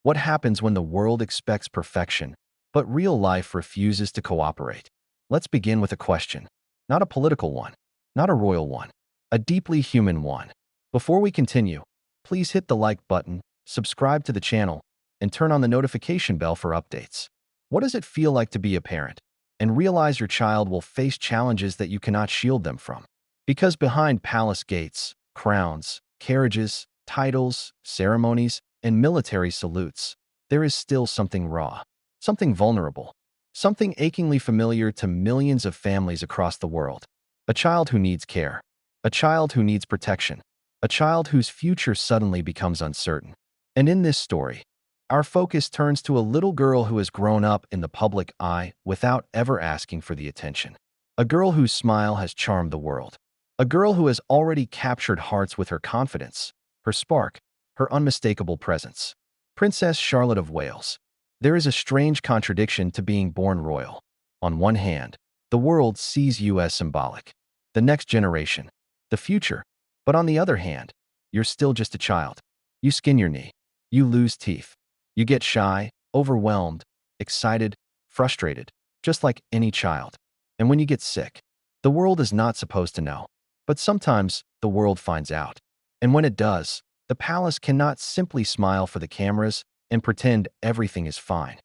What happens when the world expects perfection, but real life refuses to cooperate? Let's begin with a question. Not a political one, not a royal one, a deeply human one. Before we continue, please hit the like button, subscribe to the channel, and turn on the notification bell for updates. What does it feel like to be a parent and realize your child will face challenges that you cannot shield them from? Because behind palace gates, crowns, carriages, titles, ceremonies, and military salutes, there is still something raw, something vulnerable, something achingly familiar to millions of families across the world. A child who needs care, a child who needs protection, a child whose future suddenly becomes uncertain. And in this story, our focus turns to a little girl who has grown up in the public eye without ever asking for the attention. A girl whose smile has charmed the world. A girl who has already captured hearts with her confidence, her spark, her unmistakable presence. Princess Charlotte of Wales. There is a strange contradiction to being born royal. On one hand, the world sees you as symbolic, the next generation, the future. But on the other hand, you're still just a child. You skin your knee. You lose teeth. You get shy, overwhelmed, excited, frustrated, just like any child. And when you get sick, the world is not supposed to know. But sometimes the world finds out. And when it does, the palace cannot simply smile for the cameras and pretend everything is fine.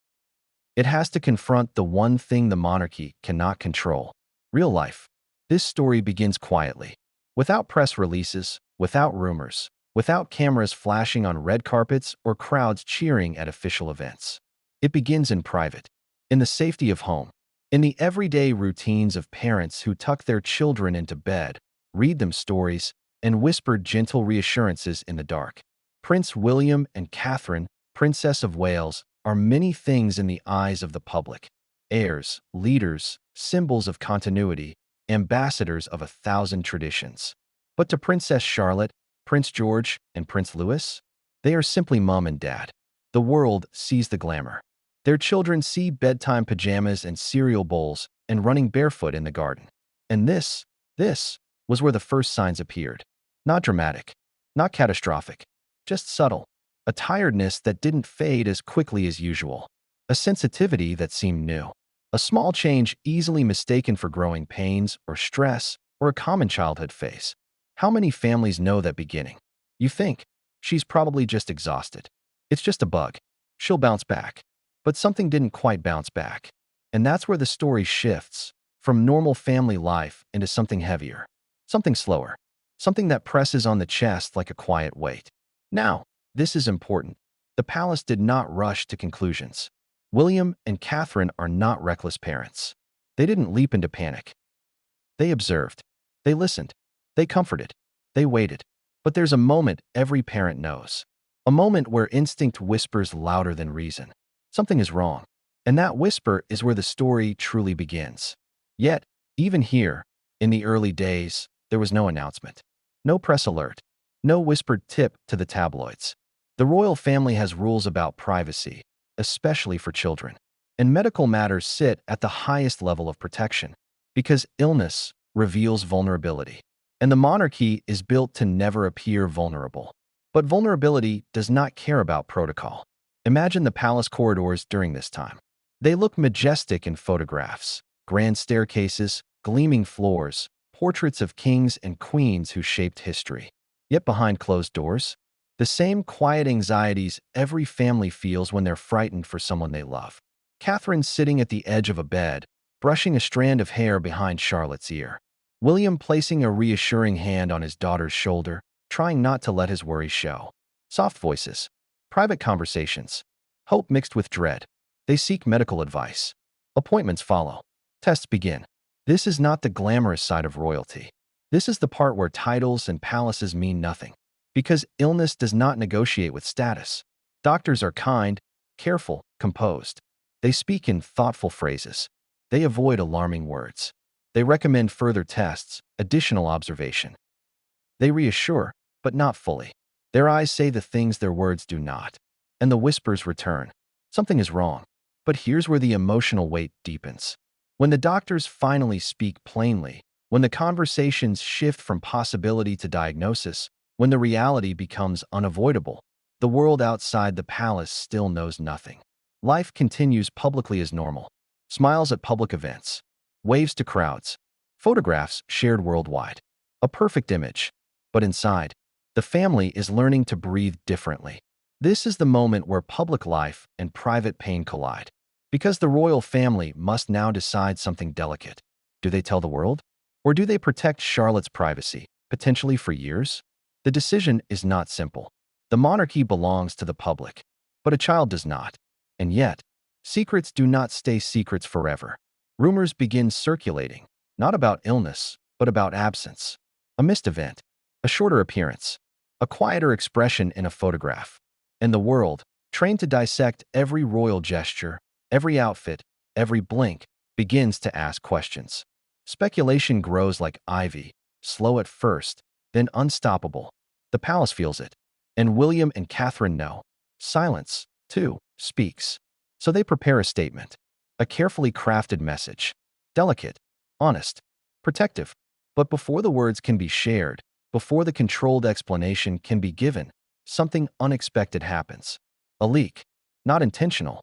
It has to confront the one thing the monarchy cannot control: real life. This story begins quietly, without press releases, without rumors, without cameras flashing on red carpets or crowds cheering at official events. It begins in private, in the safety of home, in the everyday routines of parents who tuck their children into bed, read them stories, and whisper gentle reassurances in the dark. Prince William and Catherine, Princess of Wales, are many things in the eyes of the public: heirs, leaders, symbols of continuity, ambassadors of 1,000 traditions. But to Princess Charlotte, Prince George, and Prince Louis, they are simply mom and dad. The world sees the glamour. Their children see bedtime pajamas and cereal bowls and running barefoot in the garden. And this was where the first signs appeared. Not dramatic, not catastrophic, just subtle. A tiredness that didn't fade as quickly as usual. A sensitivity that seemed new. A small change easily mistaken for growing pains or stress or a common childhood phase. How many families know that beginning? You think, she's probably just exhausted. It's just a bug. She'll bounce back. But something didn't quite bounce back. And that's where the story shifts, from normal family life into something heavier. Something slower. Something that presses on the chest like a quiet weight. Now, this is important. The palace did not rush to conclusions. William and Catherine are not reckless parents. They didn't leap into panic. They observed. They listened. They comforted. They waited. But there's a moment every parent knows. A moment where instinct whispers louder than reason. Something is wrong. And that whisper is where the story truly begins. Yet, even here, in the early days, there was no announcement. No press alert. No whispered tip to the tabloids. The royal family has rules about privacy, especially for children. And medical matters sit at the highest level of protection, because illness reveals vulnerability. And the monarchy is built to never appear vulnerable. But vulnerability does not care about protocol. Imagine the palace corridors during this time. They look majestic in photographs: grand staircases, gleaming floors, portraits of kings and queens who shaped history. Yet behind closed doors, the same quiet anxieties every family feels when they're frightened for someone they love. Catherine sitting at the edge of a bed, brushing a strand of hair behind Charlotte's ear. William placing a reassuring hand on his daughter's shoulder, trying not to let his worries show. Soft voices, private conversations, hope mixed with dread. They seek medical advice. Appointments follow. Tests begin. This is not the glamorous side of royalty. This is the part where titles and palaces mean nothing. Because illness does not negotiate with status. Doctors are kind, careful, composed. They speak in thoughtful phrases. They avoid alarming words. They recommend further tests, additional observation. They reassure, but not fully. Their eyes say the things their words do not. And the whispers return. Something is wrong. But here's where the emotional weight deepens. When the doctors finally speak plainly, when the conversations shift from possibility to diagnosis, when the reality becomes unavoidable, The world outside the palace still knows nothing. Life continues publicly as normal. Smiles at public events. Waves to crowds. Photographs shared worldwide. A perfect image. But inside, the family is learning to breathe differently. This is the moment where public life and private pain collide. Because the royal family must now decide something delicate. Do they tell the world? Or do they protect Charlotte's privacy, potentially for years? The decision is not simple. The monarchy belongs to the public, but a child does not. And yet, secrets do not stay secrets forever. Rumors begin circulating, not about illness, but about absence. A missed event, a shorter appearance, a quieter expression in a photograph. And the world, trained to dissect every royal gesture, every outfit, every blink, begins to ask questions. Speculation grows like ivy, slow at first, then unstoppable. The palace feels it, and William and Catherine know. Silence, too, speaks. So they prepare a statement, a carefully crafted message. Delicate, honest, protective. But before the words can be shared, before the controlled explanation can be given, something unexpected happens. A leak, not intentional,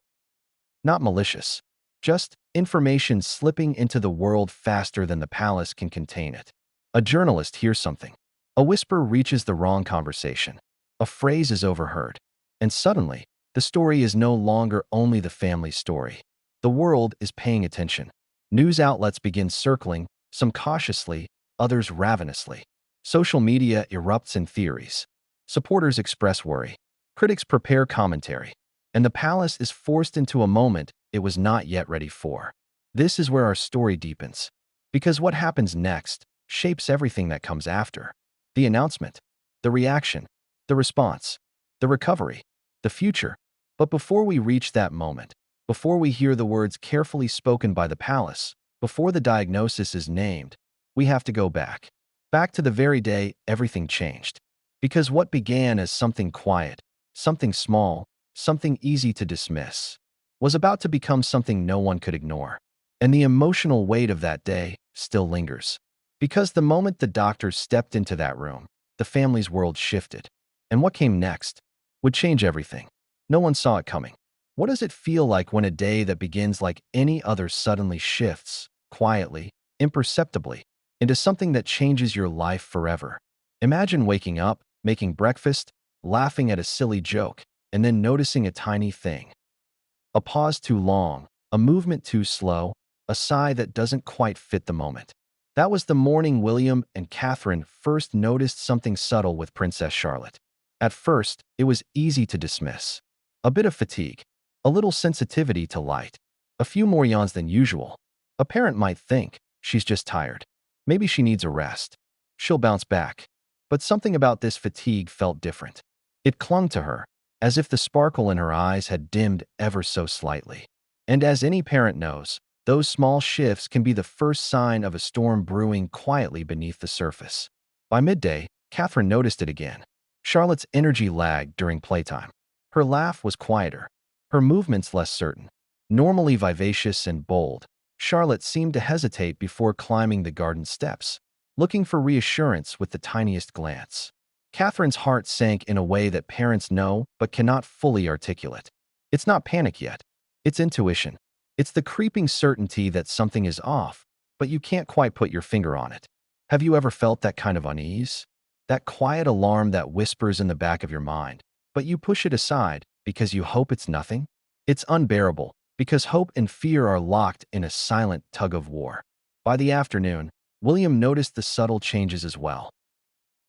not malicious, just information slipping into the world faster than the palace can contain it. A journalist hears something. A whisper reaches the wrong conversation. A phrase is overheard. And suddenly, the story is no longer only the family's story. The world is paying attention. News outlets begin circling, some cautiously, others ravenously. Social media erupts in theories. Supporters express worry. Critics prepare commentary. And the palace is forced into a moment it was not yet ready for. This is where our story deepens. Because what happens next shapes everything that comes after. The announcement, the reaction, the response, the recovery, the future. But before we reach that moment, before we hear the words carefully spoken by the palace, before the diagnosis is named, we have to go back. Back to the very day everything changed. Because what began as something quiet, something small, something easy to dismiss, was about to become something no one could ignore. And the emotional weight of that day still lingers. Because the moment the doctors stepped into that room, the family's world shifted. And what came next would change everything. No one saw it coming. What does it feel like when a day that begins like any other suddenly shifts, quietly, imperceptibly, into something that changes your life forever? Imagine waking up, making breakfast, laughing at a silly joke, and then noticing a tiny thing. A pause too long, a movement too slow, a sigh that doesn't quite fit the moment. That was the morning William and Catherine first noticed something subtle with Princess Charlotte. At first, it was easy to dismiss. A bit of fatigue, a little sensitivity to light, a few more yawns than usual. A parent might think, she's just tired. Maybe she needs a rest. She'll bounce back. But something about this fatigue felt different. It clung to her, as if the sparkle in her eyes had dimmed ever so slightly. And as any parent knows, those small shifts can be the first sign of a storm brewing quietly beneath the surface. By midday, Catherine noticed it again. Charlotte's energy lagged during playtime. Her laugh was quieter, her movements less certain. Normally vivacious and bold, Charlotte seemed to hesitate before climbing the garden steps, looking for reassurance with the tiniest glance. Catherine's heart sank in a way that parents know but cannot fully articulate. It's not panic yet. It's intuition. It's the creeping certainty that something is off, but you can't quite put your finger on it. Have you ever felt that kind of unease? That quiet alarm that whispers in the back of your mind, but you push it aside because you hope it's nothing? It's unbearable, because hope and fear are locked in a silent tug-of-war. By the afternoon, William noticed the subtle changes as well.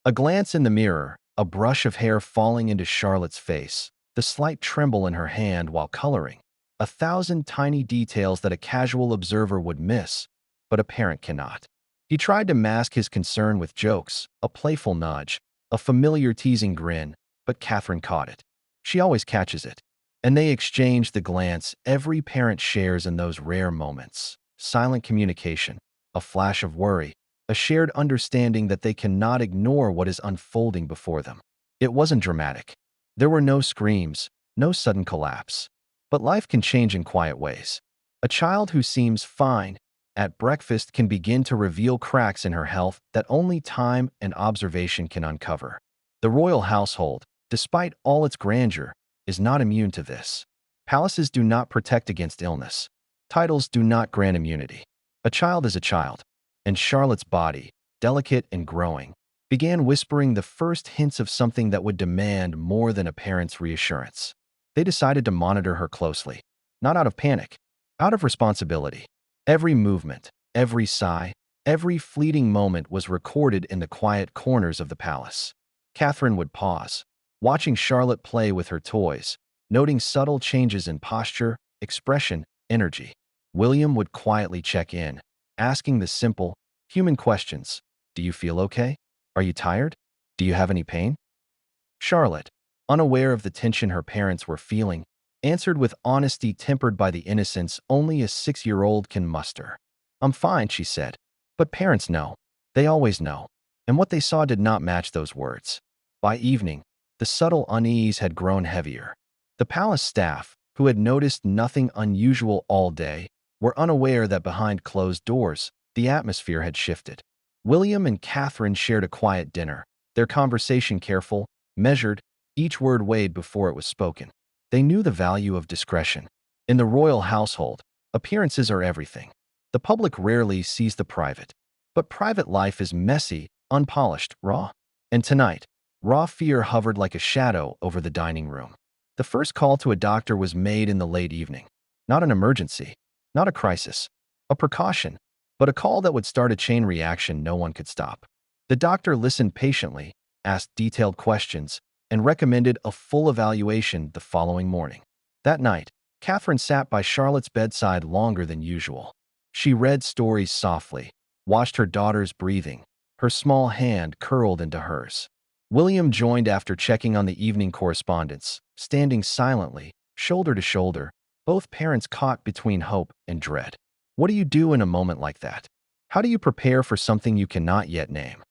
A glance in the mirror, a brush of hair falling into Charlotte's face, the slight tremble in her hand while coloring, 1,000 tiny details that a casual observer would miss, but a parent cannot. He tried to mask his concern with jokes, a playful nudge, a familiar teasing grin, but Catherine caught it. She always catches it. And they exchanged the glance every parent shares in those rare moments. Silent communication, a flash of worry, a shared understanding that they cannot ignore what is unfolding before them. It wasn't dramatic. There were no screams, no sudden collapse. But life can change in quiet ways. A child who seems fine at breakfast can begin to reveal cracks in her health that only time and observation can uncover. The royal household, despite all its grandeur, is not immune to this. Palaces do not protect against illness. Titles do not grant immunity. A child is a child, and Charlotte's body, delicate and growing, began whispering the first hints of something that would demand more than a parent's reassurance. They decided to monitor her closely, not out of panic, out of responsibility. Every movement, every sigh, every fleeting moment was recorded in the quiet corners of the palace. Catherine would pause, watching Charlotte play with her toys, noting subtle changes in posture, expression, energy. William would quietly check in, asking the simple, human questions. Do you feel okay? Are you tired? Do you have any pain? Charlotte, unaware of the tension her parents were feeling, answered with honesty tempered by the innocence only a 6-year-old can muster. I'm fine, she said. But parents know. They always know. And what they saw did not match those words. By evening, the subtle unease had grown heavier. The palace staff, who had noticed nothing unusual all day, were unaware that behind closed doors, the atmosphere had shifted. William and Catherine shared a quiet dinner, their conversation careful, measured, each word weighed before it was spoken. They knew the value of discretion. In the royal household, appearances are everything. The public rarely sees the private, but private life is messy, unpolished, raw. And tonight, raw fear hovered like a shadow over the dining room. The first call to a doctor was made in the late evening. Not an emergency, not a crisis, a precaution, but a call that would start a chain reaction no one could stop. The doctor listened patiently, asked detailed questions, and recommended a full evaluation the following morning. That night, Catherine sat by Charlotte's bedside longer than usual. She read stories softly, watched her daughter's breathing, her small hand curled into hers. William joined after checking on the evening correspondence, standing silently, shoulder to shoulder, both parents caught between hope and dread. What do you do in a moment like that? How do you prepare for something you cannot yet name?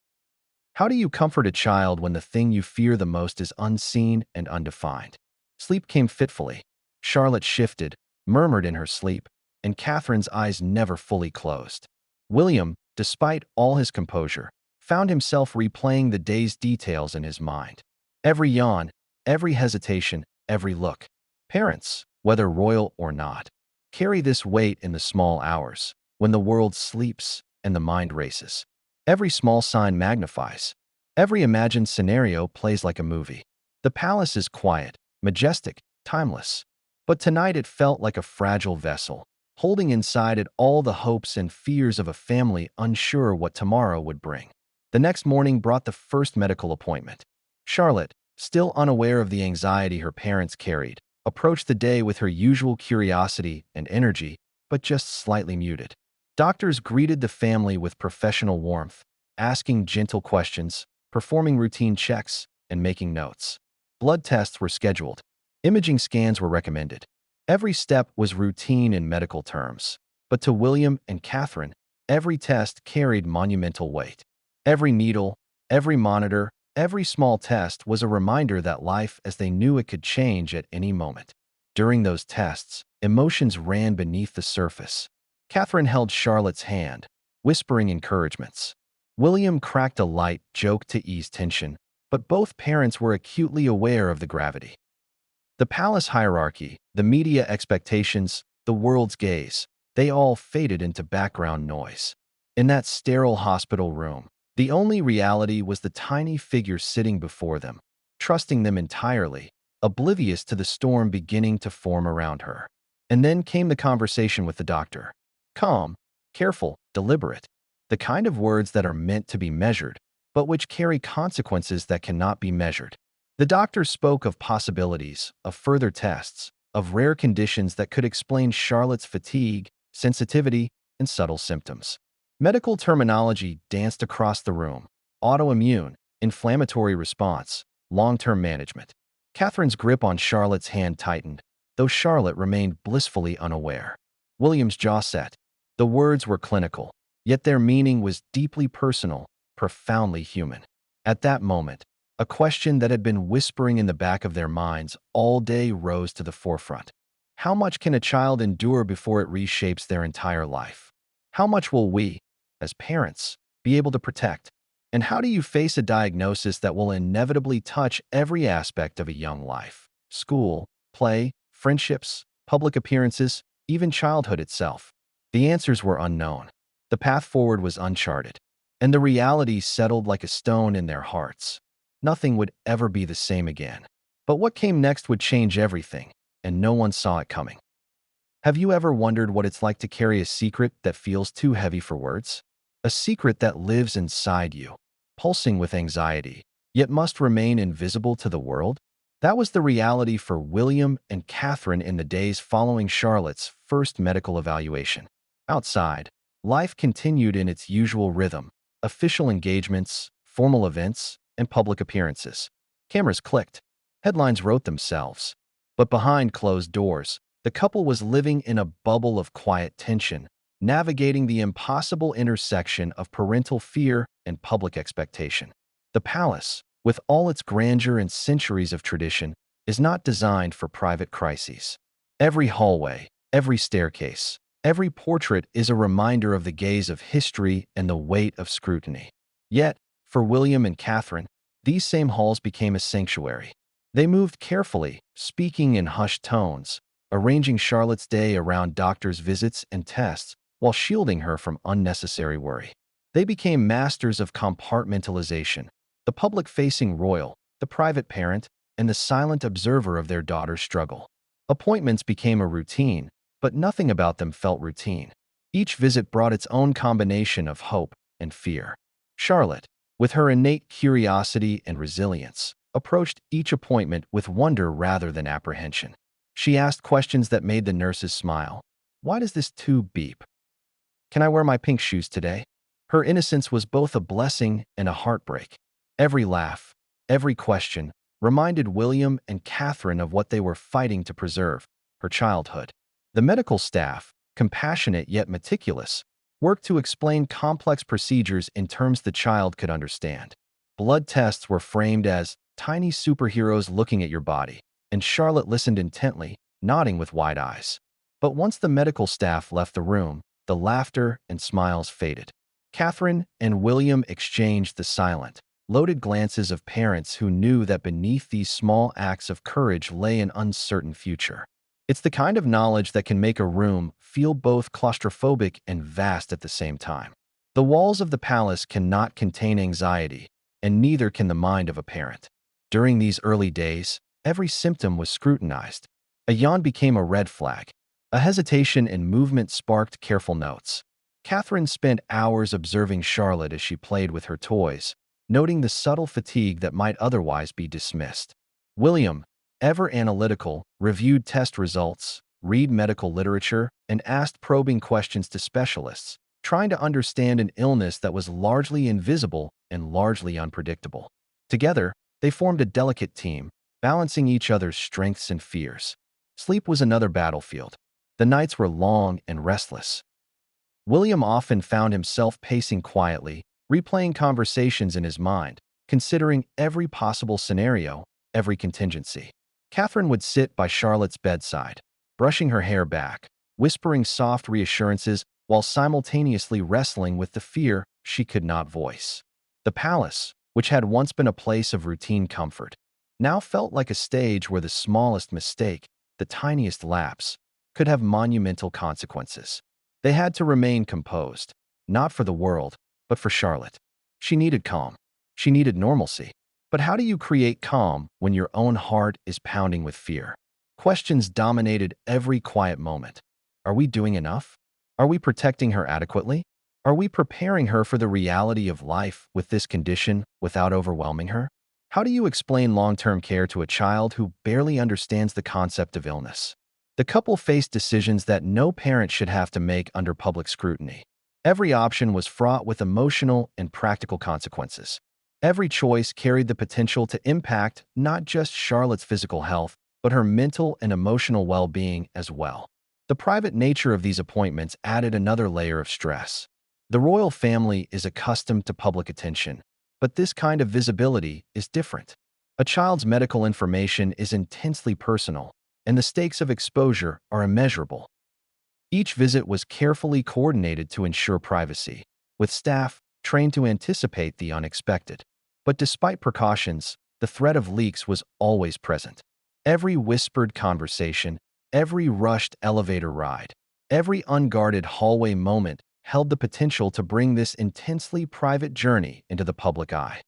How do you comfort a child when the thing you fear the most is unseen and undefined? Sleep came fitfully. Charlotte shifted, murmured in her sleep, and Catherine's eyes never fully closed. William, despite all his composure, found himself replaying the day's details in his mind. Every yawn, every hesitation, every look. Parents, whether royal or not, carry this weight in the small hours, when the world sleeps and the mind races. Every small sign magnifies. Every imagined scenario plays like a movie. The palace is quiet, majestic, timeless. But tonight it felt like a fragile vessel, holding inside it all the hopes and fears of a family unsure what tomorrow would bring. The next morning brought the first medical appointment. Charlotte, still unaware of the anxiety her parents carried, approached the day with her usual curiosity and energy, but just slightly muted. Doctors greeted the family with professional warmth, asking gentle questions, performing routine checks, and making notes. Blood tests were scheduled. Imaging scans were recommended. Every step was routine in medical terms. But to William and Catherine, every test carried monumental weight. Every needle, every monitor, every small test was a reminder that life as they knew it could change at any moment. During those tests, emotions ran beneath the surface. Catherine held Charlotte's hand, whispering encouragements. William cracked a light joke to ease tension, but both parents were acutely aware of the gravity. The palace hierarchy, the media expectations, the world's gaze, they all faded into background noise. In that sterile hospital room, the only reality was the tiny figure sitting before them, trusting them entirely, oblivious to the storm beginning to form around her. And then came the conversation with the doctor. Calm, careful, deliberate. The kind of words that are meant to be measured, but which carry consequences that cannot be measured. The doctor spoke of possibilities, of further tests, of rare conditions that could explain Charlotte's fatigue, sensitivity, and subtle symptoms. Medical terminology danced across the room. Autoimmune, inflammatory response, long-term management. Catherine's grip on Charlotte's hand tightened, though Charlotte remained blissfully unaware. William's jaw set. The words were clinical, yet their meaning was deeply personal, profoundly human. At that moment, a question that had been whispering in the back of their minds all day rose to the forefront. How much can a child endure before it reshapes their entire life? How much will we, as parents, be able to protect? And how do you face a diagnosis that will inevitably touch every aspect of a young life? School, play, friendships, public appearances, even childhood itself. The answers were unknown. The path forward was uncharted. And the reality settled like a stone in their hearts. Nothing would ever be the same again. But what came next would change everything, and no one saw it coming. Have you ever wondered what it's like to carry a secret that feels too heavy for words? A secret that lives inside you, pulsing with anxiety, yet must remain invisible to the world? That was the reality for William and Catherine in the days following Charlotte's first medical evaluation. Outside, life continued in its usual rhythm: official engagements, formal events, and public appearances. Cameras clicked. Headlines wrote themselves. But behind closed doors, the couple was living in a bubble of quiet tension, navigating the impossible intersection of parental fear and public expectation. The palace, with all its grandeur and centuries of tradition, is not designed for private crises. Every hallway, every staircase, every portrait is a reminder of the gaze of history and the weight of scrutiny. Yet, for William and Catherine, these same halls became a sanctuary. They moved carefully, speaking in hushed tones, arranging Charlotte's day around doctors' visits and tests while shielding her from unnecessary worry. They became masters of compartmentalization, the public-facing royal, the private parent, and the silent observer of their daughter's struggle. Appointments became a routine, but nothing about them felt routine. Each visit brought its own combination of hope and fear. Charlotte, with her innate curiosity and resilience, approached each appointment with wonder rather than apprehension. She asked questions that made the nurses smile. Why does this tube beep? Can I wear my pink shoes today? Her innocence was both a blessing and a heartbreak. Every laugh, every question, reminded William and Catherine of what they were fighting to preserve: her childhood. The medical staff, compassionate yet meticulous, worked to explain complex procedures in terms the child could understand. Blood tests were framed as tiny superheroes looking at your body, and Charlotte listened intently, nodding with wide eyes. But once the medical staff left the room, the laughter and smiles faded. Catherine and William exchanged the silent, loaded glances of parents who knew that beneath these small acts of courage lay an uncertain future. It's the kind of knowledge that can make a room feel both claustrophobic and vast at the same time. The walls of the palace cannot contain anxiety, and neither can the mind of a parent. During these early days, every symptom was scrutinized. A yawn became a red flag. A hesitation in movement sparked careful notes. Catherine spent hours observing Charlotte as she played with her toys, noting the subtle fatigue that might otherwise be dismissed. William, ever analytical, reviewed test results, read medical literature, and asked probing questions to specialists, trying to understand an illness that was largely invisible and largely unpredictable. Together, they formed a delicate team, balancing each other's strengths and fears. Sleep was another battlefield. The nights were long and restless. William often found himself pacing quietly, replaying conversations in his mind, considering every possible scenario, every contingency. Catherine would sit by Charlotte's bedside, brushing her hair back, whispering soft reassurances while simultaneously wrestling with the fear she could not voice. The palace, which had once been a place of routine comfort, now felt like a stage where the smallest mistake, the tiniest lapse, could have monumental consequences. They had to remain composed, not for the world, but for Charlotte. She needed calm. She needed normalcy. But how do you create calm when your own heart is pounding with fear? Questions dominated every quiet moment. Are we doing enough? Are we protecting her adequately? Are we preparing her for the reality of life with this condition without overwhelming her? How do you explain long-term care to a child who barely understands the concept of illness? The couple faced decisions that no parent should have to make under public scrutiny. Every option was fraught with emotional and practical consequences. Every choice carried the potential to impact not just Charlotte's physical health, but her mental and emotional well-being as well. The private nature of these appointments added another layer of stress. The royal family is accustomed to public attention, but this kind of visibility is different. A child's medical information is intensely personal, and the stakes of exposure are immeasurable. Each visit was carefully coordinated to ensure privacy, with staff trained to anticipate the unexpected. But despite precautions, the threat of leaks was always present. Every whispered conversation, every rushed elevator ride, every unguarded hallway moment held the potential to bring this intensely private journey into the public eye.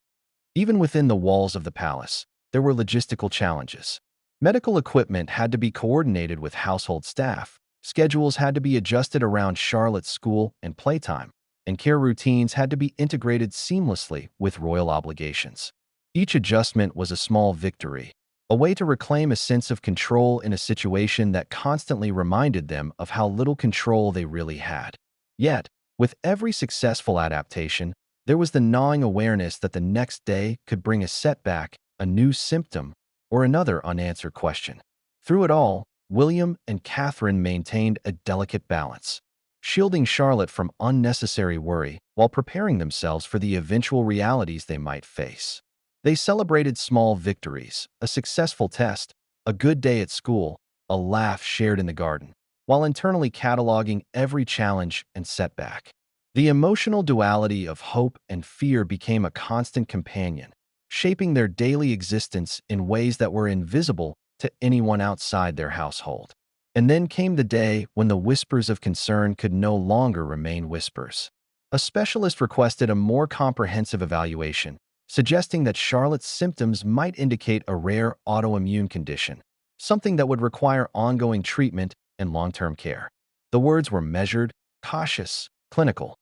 Even within the walls of the palace, there were logistical challenges. Medical equipment had to be coordinated with household staff, schedules had to be adjusted around Charlotte's school and playtime, and care routines had to be integrated seamlessly with royal obligations. Each adjustment was a small victory, a way to reclaim a sense of control in a situation that constantly reminded them of how little control they really had. Yet, with every successful adaptation, there was the gnawing awareness that the next day could bring a setback, a new symptom, or another unanswered question. Through it all, William and Catherine maintained a delicate balance, shielding Charlotte from unnecessary worry while preparing themselves for the eventual realities they might face. They celebrated small victories, a successful test, a good day at school, a laugh shared in the garden, while internally cataloging every challenge and setback. The emotional duality of hope and fear became a constant companion, shaping their daily existence in ways that were invisible to anyone outside their household. And then came the day when the whispers of concern could no longer remain whispers. A specialist requested a more comprehensive evaluation, suggesting that Charlotte's symptoms might indicate a rare autoimmune condition, something that would require ongoing treatment and long-term care. The words were measured, cautious, clinical.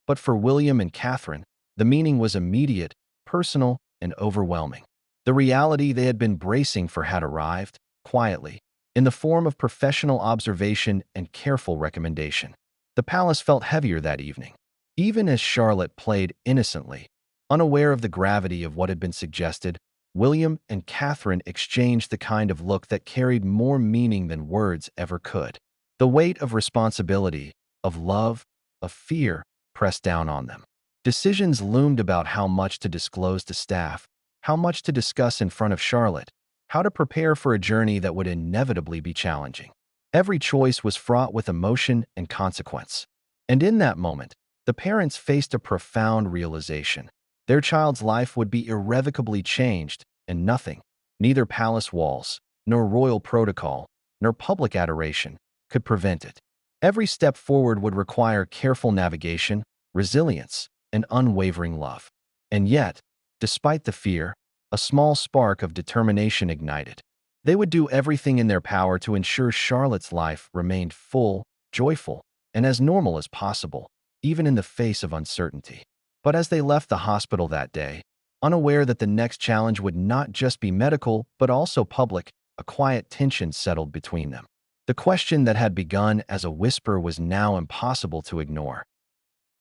But for William and Catherine, the meaning was immediate, personal, and overwhelming. The reality they had been bracing for had arrived, quietly, in the form of professional observation and careful recommendation. The palace felt heavier that evening. Even as Charlotte played innocently, unaware of the gravity of what had been suggested, William and Catherine exchanged the kind of look that carried more meaning than words ever could. The weight of responsibility, of love, of fear, pressed down on them. Decisions loomed about how much to disclose to staff, how much to discuss in front of Charlotte, how to prepare for a journey that would inevitably be challenging. Every choice was fraught with emotion and consequence. And in that moment, the parents faced a profound realization. Their child's life would be irrevocably changed, and nothing, neither palace walls, nor royal protocol, nor public adoration, could prevent it. Every step forward would require careful navigation, resilience, and unwavering love. And yet, despite the fear, a small spark of determination ignited. They would do everything in their power to ensure Charlotte's life remained full, joyful, and as normal as possible, even in the face of uncertainty. But as they left the hospital that day, unaware that the next challenge would not just be medical but also public, a quiet tension settled between them. The question that had begun as a whisper was now impossible to ignore.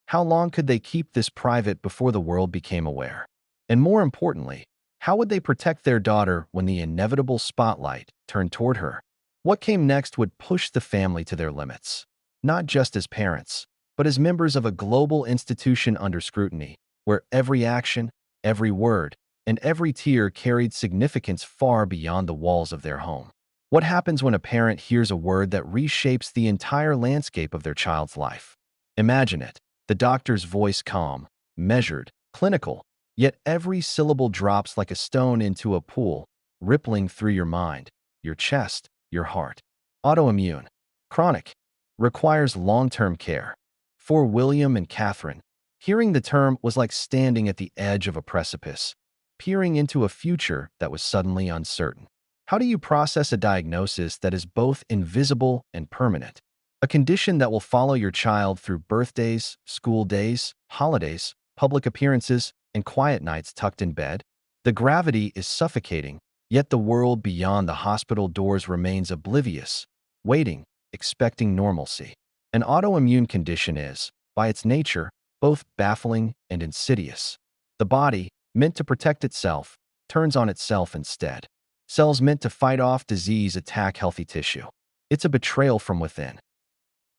How long could they keep this private before the world became aware? And more importantly, how would they protect their daughter when the inevitable spotlight turned toward her? What came next would push the family to their limits, not just as parents, but as members of a global institution under scrutiny, where every action, every word, and every tear carried significance far beyond the walls of their home. What happens when a parent hears a word that reshapes the entire landscape of their child's life? Imagine it, the doctor's voice calm, measured, clinical, yet every syllable drops like a stone into a pool, rippling through your mind, your chest, your heart. Autoimmune, chronic, requires long-term care. For William and Catherine, hearing the term was like standing at the edge of a precipice, peering into a future that was suddenly uncertain. How do you process a diagnosis that is both invisible and permanent? A condition that will follow your child through birthdays, school days, holidays, public appearances, and quiet nights tucked in bed? The gravity is suffocating, yet the world beyond the hospital doors remains oblivious, waiting, expecting normalcy. An autoimmune condition is, by its nature, both baffling and insidious. The body, meant to protect itself, turns on itself instead. Cells meant to fight off disease attack healthy tissue. It's a betrayal from within.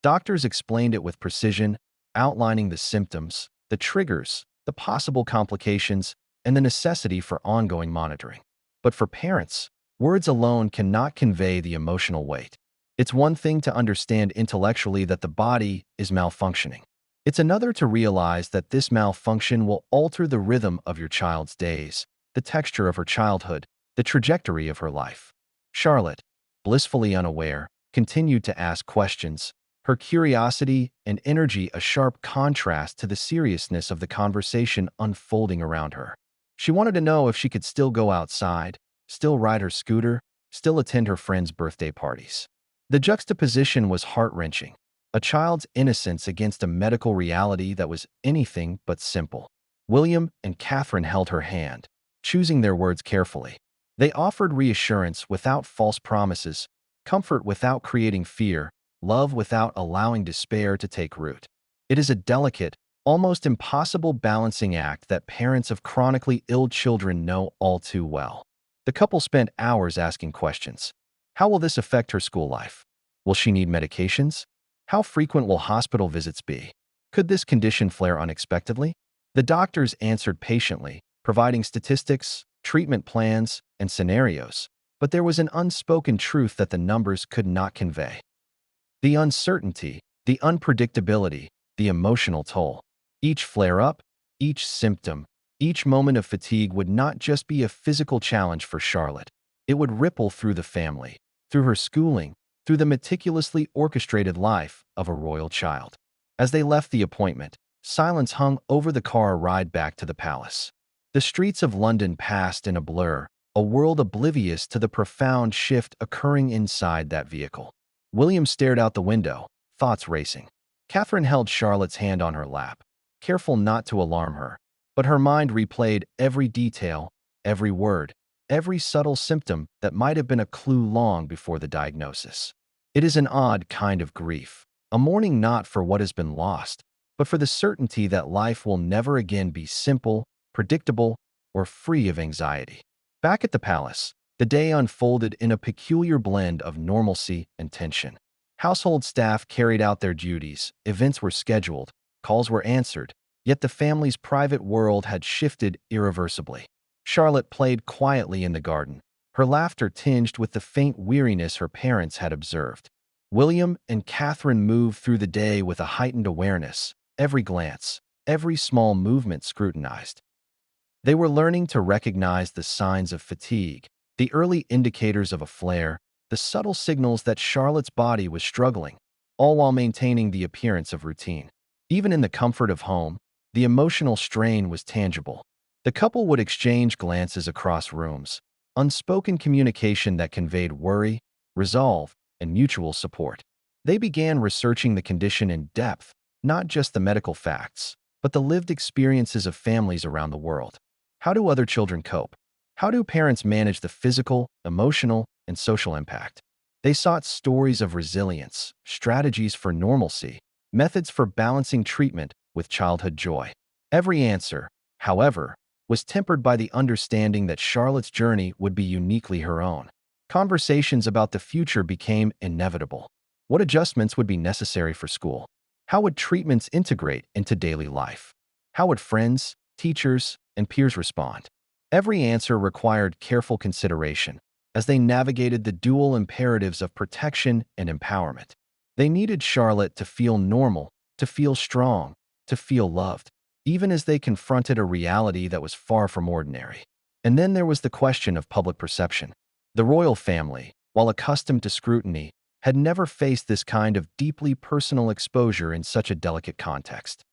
Doctors explained it with precision, outlining the symptoms, the triggers, the possible complications, and the necessity for ongoing monitoring. But for parents, words alone cannot convey the emotional weight. It's one thing to understand intellectually that the body is malfunctioning. It's another to realize that this malfunction will alter the rhythm of your child's days, the texture of her childhood, the trajectory of her life. Charlotte, blissfully unaware, continued to ask questions, her curiosity and energy a sharp contrast to the seriousness of the conversation unfolding around her. She wanted to know if she could still go outside, still ride her scooter, still attend her friends' birthday parties. The juxtaposition was heart-wrenching, a child's innocence against a medical reality that was anything but simple. William and Catherine held her hand, choosing their words carefully. They offered reassurance without false promises, comfort without creating fear, love without allowing despair to take root. It is a delicate, almost impossible balancing act that parents of chronically ill children know all too well. The couple spent hours asking questions. How will this affect her school life? Will she need medications? How frequent will hospital visits be? Could this condition flare unexpectedly? The doctors answered patiently, providing statistics, treatment plans, and scenarios, but there was an unspoken truth that the numbers could not convey. The uncertainty, the unpredictability, the emotional toll. Each flare-up, each symptom, each moment of fatigue would not just be a physical challenge for Charlotte. It would ripple through the family, through her schooling, through the meticulously orchestrated life of a royal child. As they left the appointment, silence hung over the car ride back to the palace. The streets of London passed in a blur, a world oblivious to the profound shift occurring inside that vehicle. William stared out the window, thoughts racing. Catherine held Charlotte's hand on her lap, careful not to alarm her, but her mind replayed every detail, every word, every subtle symptom that might have been a clue long before the diagnosis. It is an odd kind of grief, a mourning not for what has been lost, but for the certainty that life will never again be simple, predictable, or free of anxiety. Back at the palace, the day unfolded in a peculiar blend of normalcy and tension. Household staff carried out their duties, events were scheduled, calls were answered, yet the family's private world had shifted irreversibly. Charlotte played quietly in the garden, her laughter tinged with the faint weariness her parents had observed. William and Catherine moved through the day with a heightened awareness, every glance, every small movement scrutinized. They were learning to recognize the signs of fatigue, the early indicators of a flare, the subtle signals that Charlotte's body was struggling, all while maintaining the appearance of routine. Even in the comfort of home, the emotional strain was tangible. The couple would exchange glances across rooms, unspoken communication that conveyed worry, resolve, and mutual support. They began researching the condition in depth, not just the medical facts, but the lived experiences of families around the world. How do other children cope? How do parents manage the physical, emotional, and social impact? They sought stories of resilience, strategies for normalcy, methods for balancing treatment with childhood joy. Every answer, however, was tempered by the understanding that Charlotte's journey would be uniquely her own. Conversations about the future became inevitable. What adjustments would be necessary for school? How would treatments integrate into daily life? How would friends, teachers, and peers respond? Every answer required careful consideration as they navigated the dual imperatives of protection and empowerment. They needed Charlotte to feel normal, to feel strong, to feel loved, even as they confronted a reality that was far from ordinary. And then there was the question of public perception. The royal family, while accustomed to scrutiny, had never faced this kind of deeply personal exposure in such a delicate context.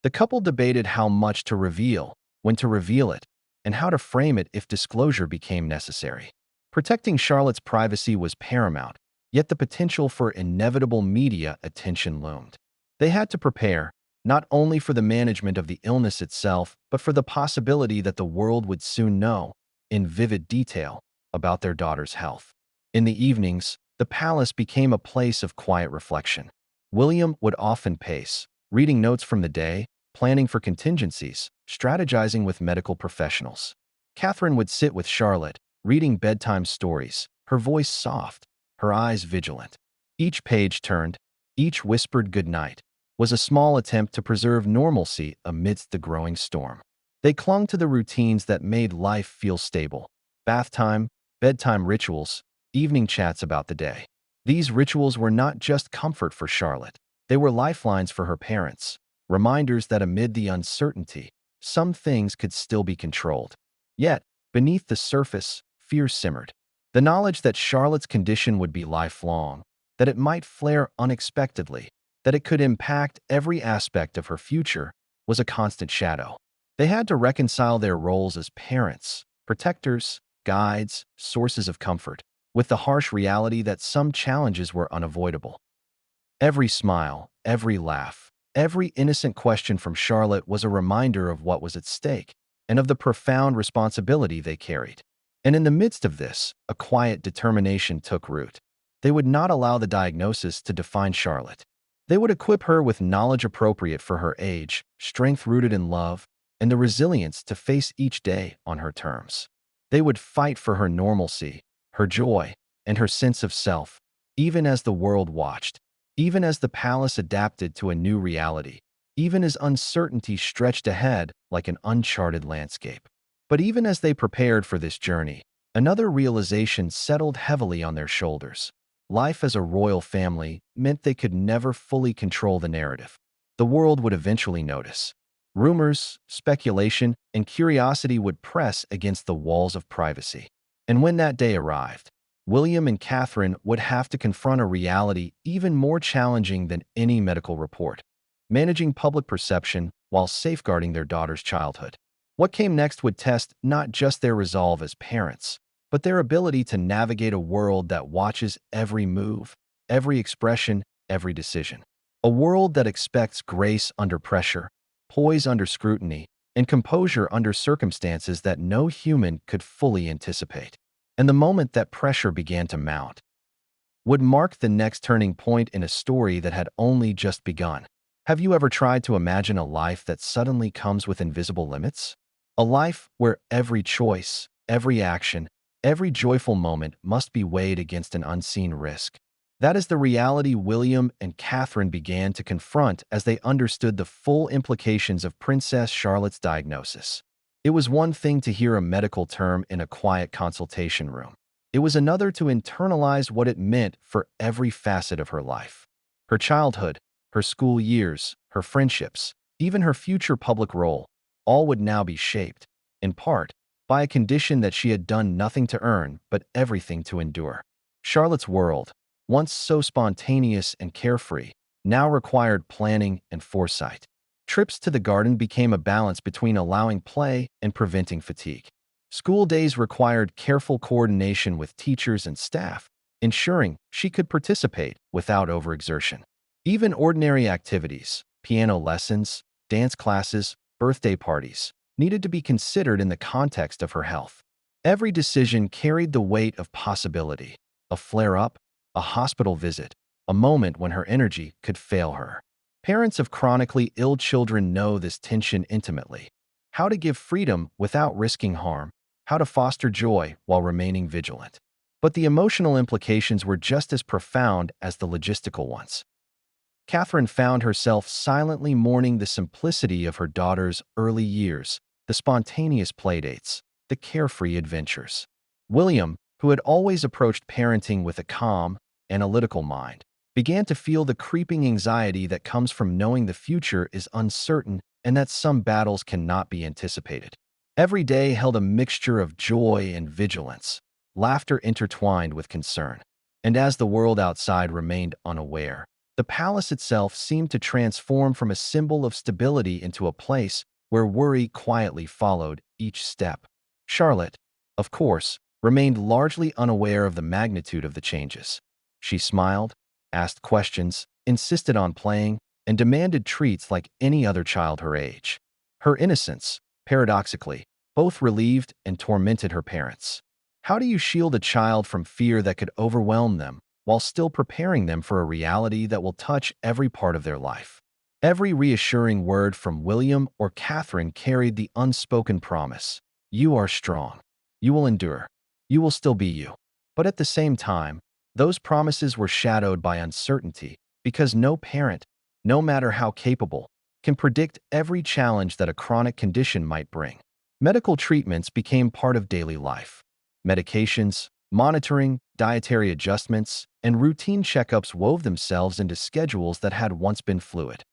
The couple debated how much to reveal, when to reveal it, and how to frame it if disclosure became necessary. Protecting Charlotte's privacy was paramount, yet the potential for inevitable media attention loomed. They had to prepare, not only for the management of the illness itself, but for the possibility that the world would soon know, in vivid detail, about their daughter's health. In the evenings, the palace became a place of quiet reflection. William would often pace, reading notes from the day, planning for contingencies, strategizing with medical professionals. Catherine would sit with Charlotte, reading bedtime stories, her voice soft, her eyes vigilant. Each page turned, each whispered goodnight, was a small attempt to preserve normalcy amidst the growing storm. They clung to the routines that made life feel stable. Bath time, bedtime rituals, evening chats about the day. These rituals were not just comfort for Charlotte. They were lifelines for her parents, reminders that amid the uncertainty, some things could still be controlled. Yet, beneath the surface, fear simmered. The knowledge that Charlotte's condition would be lifelong, that it might flare unexpectedly, that it could impact every aspect of her future, was a constant shadow. They had to reconcile their roles as parents, protectors, guides, sources of comfort, with the harsh reality that some challenges were unavoidable. Every smile, every laugh, every innocent question from Charlotte was a reminder of what was at stake and of the profound responsibility they carried. And in the midst of this, a quiet determination took root. They would not allow the diagnosis to define Charlotte. They would equip her with knowledge appropriate for her age, strength rooted in love, and the resilience to face each day on her terms. They would fight for her normalcy, her joy, and her sense of self, even as the world watched, even as the palace adapted to a new reality, even as uncertainty stretched ahead like an uncharted landscape. But even as they prepared for this journey, another realization settled heavily on their shoulders. Life as a royal family meant they could never fully control the narrative. The world would eventually notice. Rumors, speculation, and curiosity would press against the walls of privacy. And when that day arrived, William and Catherine would have to confront a reality even more challenging than any medical report: managing public perception while safeguarding their daughter's childhood. What came next would test not just their resolve as parents, but their ability to navigate a world that watches every move, every expression, every decision. A world that expects grace under pressure, poise under scrutiny, and composure under circumstances that no human could fully anticipate. And the moment that pressure began to mount would mark the next turning point in a story that had only just begun. Have you ever tried to imagine a life that suddenly comes with invisible limits? A life where every choice, every action, every joyful moment must be weighed against an unseen risk. That is the reality William and Catherine began to confront as they understood the full implications of Princess Charlotte's diagnosis. It was one thing to hear a medical term in a quiet consultation room. It was another to internalize what it meant for every facet of her life. Her childhood, her school years, her friendships, even her future public role, all would now be shaped, in part, by a condition that she had done nothing to earn but everything to endure. Charlotte's world, once so spontaneous and carefree, now required planning and foresight. Trips to the garden became a balance between allowing play and preventing fatigue. School days required careful coordination with teachers and staff, ensuring she could participate without overexertion. Even ordinary activities, piano lessons, dance classes, birthday parties, needed to be considered in the context of her health. Every decision carried the weight of possibility: a flare-up, a hospital visit, a moment when her energy could fail her. Parents of chronically ill children know this tension intimately. How to give freedom without risking harm, how to foster joy while remaining vigilant. But the emotional implications were just as profound as the logistical ones. Catherine found herself silently mourning the simplicity of her daughter's early years, the spontaneous playdates, the carefree adventures. William, who had always approached parenting with a calm, analytical mind, began to feel the creeping anxiety that comes from knowing the future is uncertain and that some battles cannot be anticipated. Every day held a mixture of joy and vigilance, laughter intertwined with concern. And as the world outside remained unaware, the palace itself seemed to transform from a symbol of stability into a place where worry quietly followed each step. Charlotte, of course, remained largely unaware of the magnitude of the changes. She smiled, asked questions, insisted on playing, and demanded treats like any other child her age. Her innocence, paradoxically, both relieved and tormented her parents. How do you shield a child from fear that could overwhelm them while still preparing them for a reality that will touch every part of their life? Every reassuring word from William or Catherine carried the unspoken promise: you are strong. You will endure. You will still be you. But at the same time, those promises were shadowed by uncertainty, because no parent, no matter how capable, can predict every challenge that a chronic condition might bring. Medical treatments became part of daily life. Medications, monitoring, dietary adjustments, and routine checkups wove themselves into schedules that had once been fluid.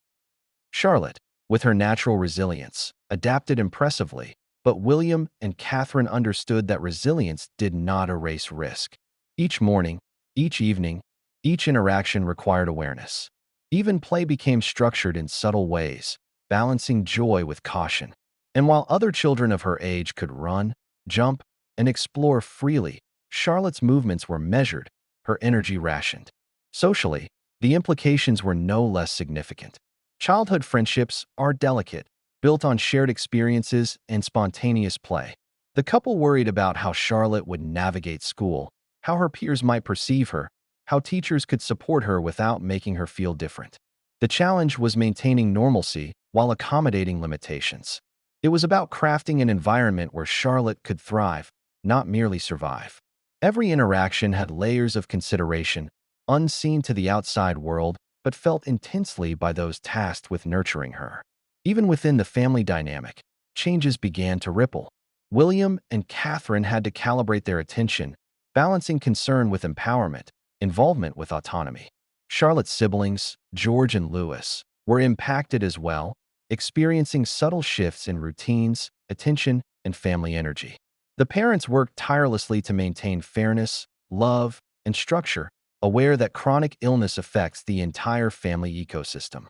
Charlotte, with her natural resilience, adapted impressively, but William and Catherine understood that resilience did not erase risk. Each morning, each evening, each interaction required awareness. Even play became structured in subtle ways, balancing joy with caution. And while other children of her age could run, jump, and explore freely, Charlotte's movements were measured, her energy rationed. Socially, the implications were no less significant. Childhood friendships are delicate, built on shared experiences and spontaneous play. The couple worried about how Charlotte would navigate school, how her peers might perceive her, how teachers could support her without making her feel different. The challenge was maintaining normalcy while accommodating limitations. It was about crafting an environment where Charlotte could thrive, not merely survive. Every interaction had layers of consideration, unseen to the outside world, but felt intensely by those tasked with nurturing her. Even within the family dynamic, changes began to ripple. William and Catherine had to calibrate their attention, balancing concern with empowerment, involvement with autonomy. Charlotte's siblings, George and Louis, were impacted as well, experiencing subtle shifts in routines, attention, and family energy. The parents worked tirelessly to maintain fairness, love, and structure, aware that chronic illness affects the entire family ecosystem.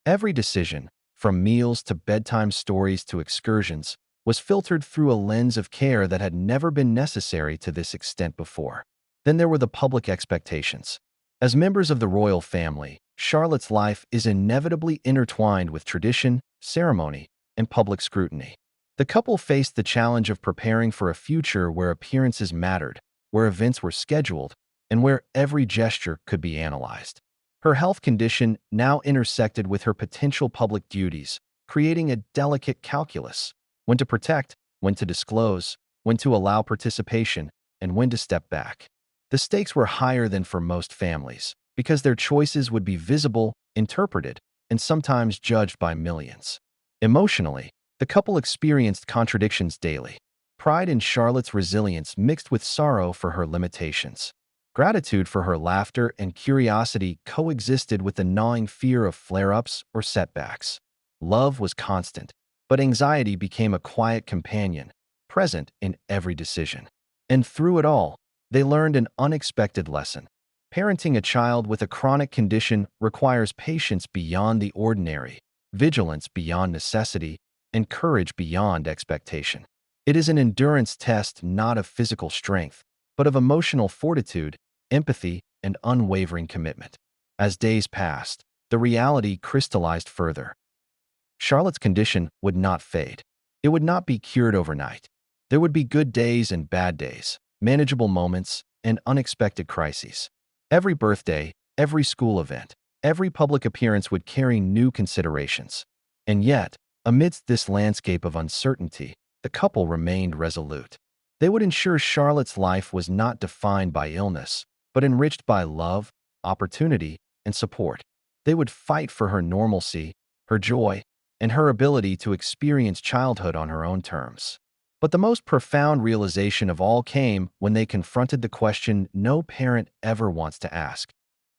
Every decision, from meals to bedtime stories to excursions, was filtered through a lens of care that had never been necessary to this extent before. Then there were the public expectations. As members of the royal family, Charlotte's life is inevitably intertwined with tradition, ceremony, and public scrutiny. The couple faced the challenge of preparing for a future where appearances mattered, where events were scheduled, and where every gesture could be analyzed. Her health condition now intersected with her potential public duties, creating a delicate calculus: when to protect, when to disclose, when to allow participation, and when to step back. The stakes were higher than for most families, because their choices would be visible, interpreted, and sometimes judged by millions. Emotionally, the couple experienced contradictions daily. Pride in Charlotte's resilience mixed with sorrow for her limitations. Gratitude for her laughter and curiosity coexisted with the gnawing fear of flare-ups or setbacks. Love was constant, but anxiety became a quiet companion, present in every decision. And through it all, they learned an unexpected lesson. Parenting a child with a chronic condition requires patience beyond the ordinary, vigilance beyond necessity, and courage beyond expectation. It is an endurance test not of physical strength, but of emotional fortitude, empathy, and unwavering commitment. As days passed, the reality crystallized further. Charlotte's condition would not fade. It would not be cured overnight. There would be good days and bad days, manageable moments, and unexpected crises. Every birthday, every school event, every public appearance would carry new considerations. And yet, amidst this landscape of uncertainty, the couple remained resolute. They would ensure Charlotte's life was not defined by illness, but enriched by love, opportunity, and support. They would fight for her normalcy, her joy, and her ability to experience childhood on her own terms. But the most profound realization of all came when they confronted the question no parent ever wants to ask.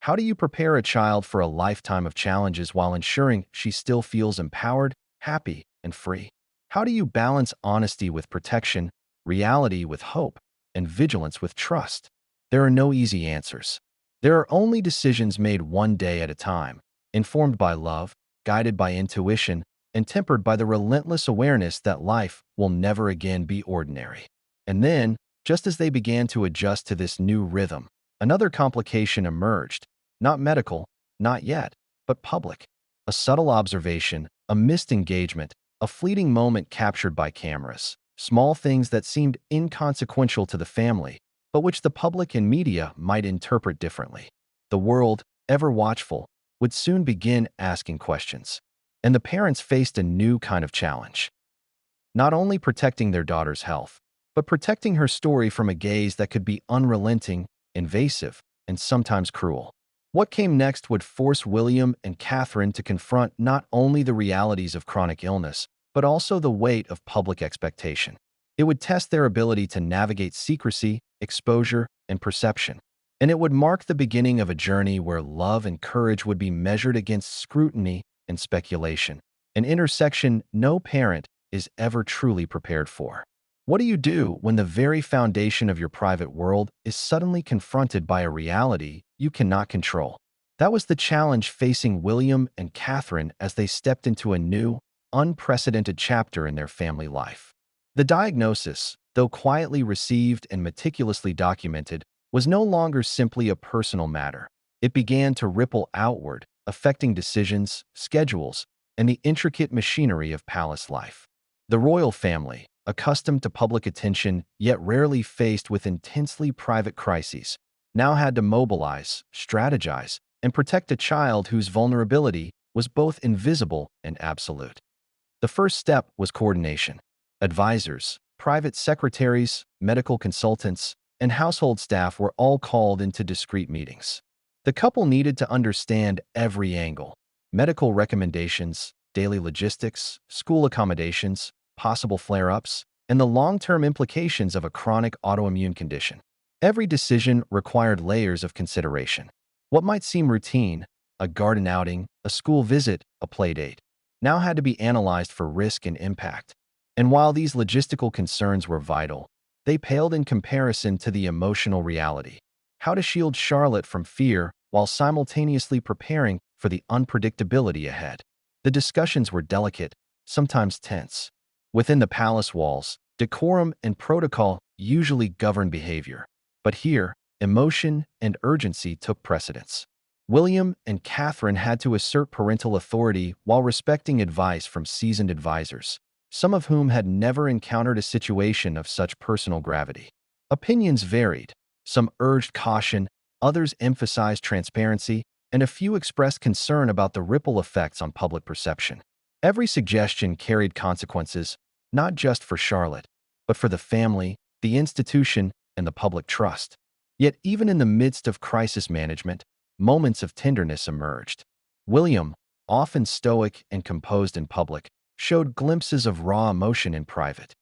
How do you prepare a child for a lifetime of challenges while ensuring she still feels empowered, happy, and free? How do you balance honesty with protection, reality with hope, and vigilance with trust? There are no easy answers. There are only decisions made one day at a time, informed by love, guided by intuition, and tempered by the relentless awareness that life will never again be ordinary. And then, just as they began to adjust to this new rhythm, another complication emerged, not medical, not yet, but public. A subtle observation, a missed engagement, a fleeting moment captured by cameras, small things that seemed inconsequential to the family, but which the public and media might interpret differently. The world, ever watchful, would soon begin asking questions. And the parents faced a new kind of challenge. Not only protecting their daughter's health, but protecting her story from a gaze that could be unrelenting, invasive, and sometimes cruel. What came next would force William and Catherine to confront not only the realities of chronic illness, but also the weight of public expectation. It would test their ability to navigate secrecy, exposure, and perception. And it would mark the beginning of a journey where love and courage would be measured against scrutiny and speculation. an intersection no parent is ever truly prepared for. What do you do when the very foundation of your private world is suddenly confronted by a reality you cannot control? That was the challenge facing William and Catherine as they stepped into a new, unprecedented chapter in their family life. The diagnosis, though quietly received and meticulously documented, was no longer simply a personal matter. It began to ripple outward, affecting decisions, schedules, and the intricate machinery of palace life. The royal family, accustomed to public attention yet rarely faced with intensely private crises, now had to mobilize, strategize, and protect a child whose vulnerability was both invisible and absolute. The first step was coordination. Advisors, private secretaries, medical consultants, and household staff were all called into discreet meetings. The couple needed to understand every angle: medical recommendations, daily logistics, school accommodations, possible flare-ups, and the long-term implications of a chronic autoimmune condition. Every decision required layers of consideration. What might seem routine, a garden outing, a school visit, a play date, now had to be analyzed for risk and impact. And while these logistical concerns were vital, they paled in comparison to the emotional reality: how to shield Charlotte from fear while simultaneously preparing for the unpredictability ahead. The discussions were delicate, sometimes tense. Within the palace walls, decorum and protocol usually governed behavior. But here, emotion and urgency took precedence. William and Catherine had to assert parental authority while respecting advice from seasoned advisors, some of whom had never encountered a situation of such personal gravity. Opinions varied. Some urged caution, others emphasized transparency, and a few expressed concern about the ripple effects on public perception. Every suggestion carried consequences, not just for Charlotte, but for the family, the institution, and the public trust. Yet even in the midst of crisis management, moments of tenderness emerged. William, often stoic and composed in public, showed glimpses of raw emotion in private.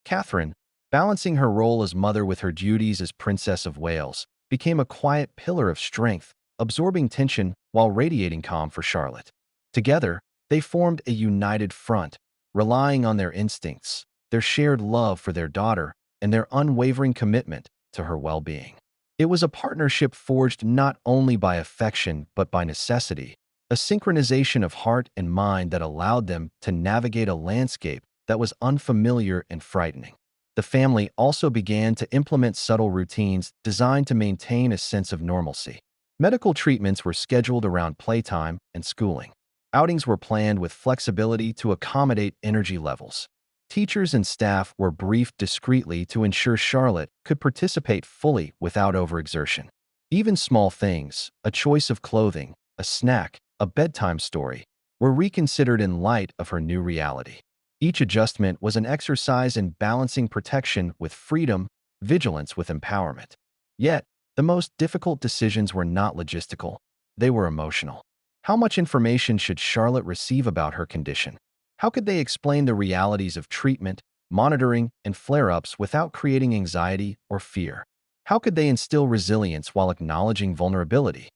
Catherine, balancing her role as mother with her duties as Princess of Wales, became a quiet pillar of strength, absorbing tension while radiating calm for Charlotte. Together, they formed a united front, relying on their instincts, their shared love for their daughter, and their unwavering commitment to her well-being. It was a partnership forged not only by affection but by necessity, a synchronization of heart and mind that allowed them to navigate a landscape that was unfamiliar and frightening. The family also began to implement subtle routines designed to maintain a sense of normalcy. Medical treatments were scheduled around playtime and schooling. Outings were planned with flexibility to accommodate energy levels. Teachers and staff were briefed discreetly to ensure Charlotte could participate fully without overexertion. Even small things, a choice of clothing, a snack, a bedtime story, were reconsidered in light of her new reality. Each adjustment was an exercise in balancing protection with freedom, vigilance with empowerment. Yet, the most difficult decisions were not logistical, they were emotional. How much information should Charlotte receive about her condition? How could they explain the realities of treatment, monitoring, and flare-ups without creating anxiety or fear? How could they instill resilience while acknowledging vulnerability?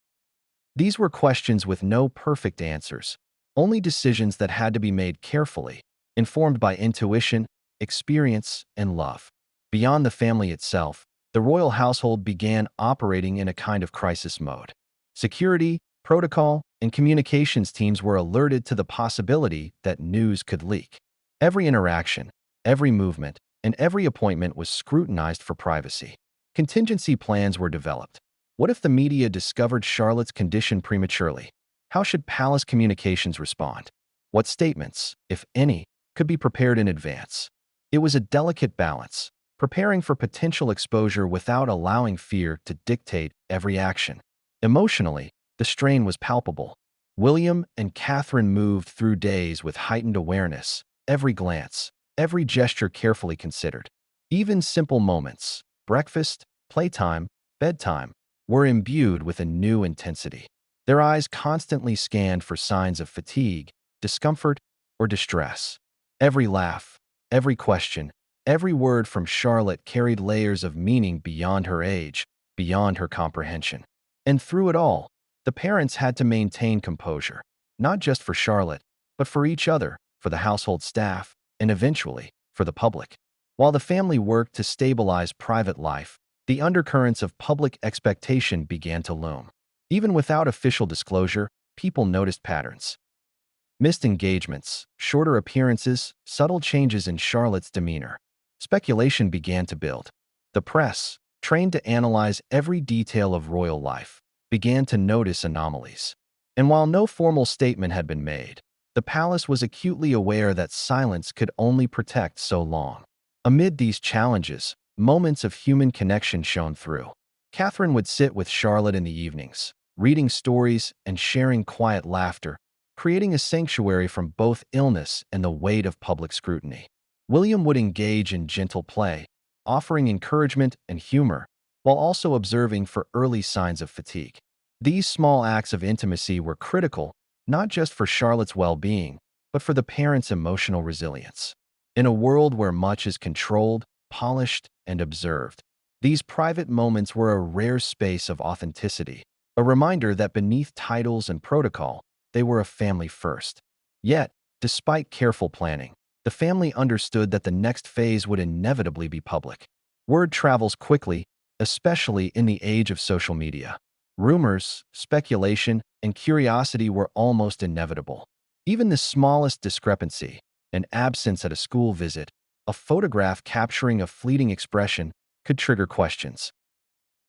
These were questions with no perfect answers, only decisions that had to be made carefully, informed by intuition, experience, and love. Beyond the family itself, the royal household began operating in a kind of crisis mode. Security, protocol, and communications teams were alerted to the possibility that news could leak. Every interaction, every movement, and every appointment was scrutinized for privacy. Contingency plans were developed. What if the media discovered Charlotte's condition prematurely? How should palace communications respond? What statements, if any, could be prepared in advance? It was a delicate balance, preparing for potential exposure without allowing fear to dictate every action. Emotionally, the strain was palpable. William and Catherine moved through days with heightened awareness, every glance, every gesture carefully considered. Even simple moments, breakfast, playtime, bedtime, were imbued with a new intensity. Their eyes constantly scanned for signs of fatigue, discomfort, or distress. Every laugh, every question, every word from Charlotte carried layers of meaning beyond her age, beyond her comprehension. And through it all, the parents had to maintain composure, not just for Charlotte, but for each other, for the household staff, and eventually, for the public. While the family worked to stabilize private life, the undercurrents of public expectation began to loom. Even without official disclosure, people noticed patterns. Missed engagements, shorter appearances, subtle changes in Charlotte's demeanor. Speculation began to build. The press, trained to analyze every detail of royal life, began to notice anomalies. And while no formal statement had been made, the palace was acutely aware that silence could only protect so long. Amid these challenges, moments of human connection shone through. Catherine would sit with Charlotte in the evenings, reading stories and sharing quiet laughter, creating a sanctuary from both illness and the weight of public scrutiny. William would engage in gentle play, offering encouragement and humor, while also observing for early signs of fatigue. These small acts of intimacy were critical, not just for Charlotte's well-being, but for the parents' emotional resilience. In a world where much is controlled, polished, and observed, these private moments were a rare space of authenticity, a reminder that beneath titles and protocol, they were a family first. Yet, despite careful planning, the family understood that the next phase would inevitably be public. Word travels quickly, especially in the age of social media. Rumors, speculation, and curiosity were almost inevitable. Even the smallest discrepancy, an absence at a school visit, a photograph capturing a fleeting expression, could trigger questions.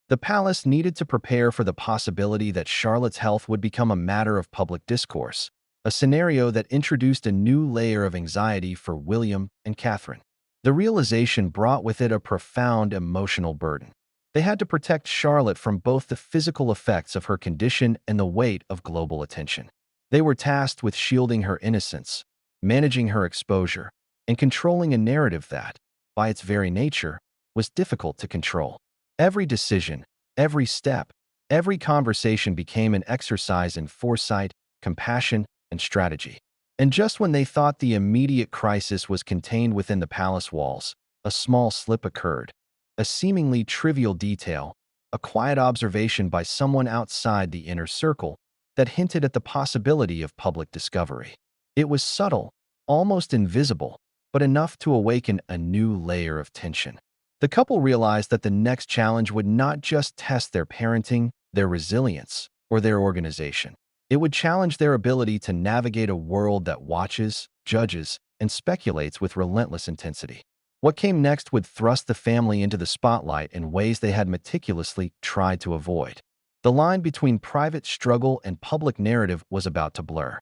The palace needed to prepare for the possibility that Charlotte's health would become a matter of public discourse, a scenario that introduced a new layer of anxiety for William and Catherine. The realization brought with it a profound emotional burden. They had to protect Charlotte from both the physical effects of her condition and the weight of global attention. They were tasked with shielding her innocence, managing her exposure, and controlling a narrative that, by its very nature, was difficult to control. Every decision, every step, every conversation became an exercise in foresight, compassion, and strategy. And just when they thought the immediate crisis was contained within the palace walls, a small slip occurred. A seemingly trivial detail, a quiet observation by someone outside the inner circle that hinted at the possibility of public discovery. It was subtle, almost invisible, but enough to awaken a new layer of tension. The couple realized that the next challenge would not just test their parenting, their resilience, or their organization. It would challenge their ability to navigate a world that watches, judges, and speculates with relentless intensity. What came next would thrust the family into the spotlight in ways they had meticulously tried to avoid. The line between private struggle and public narrative was about to blur.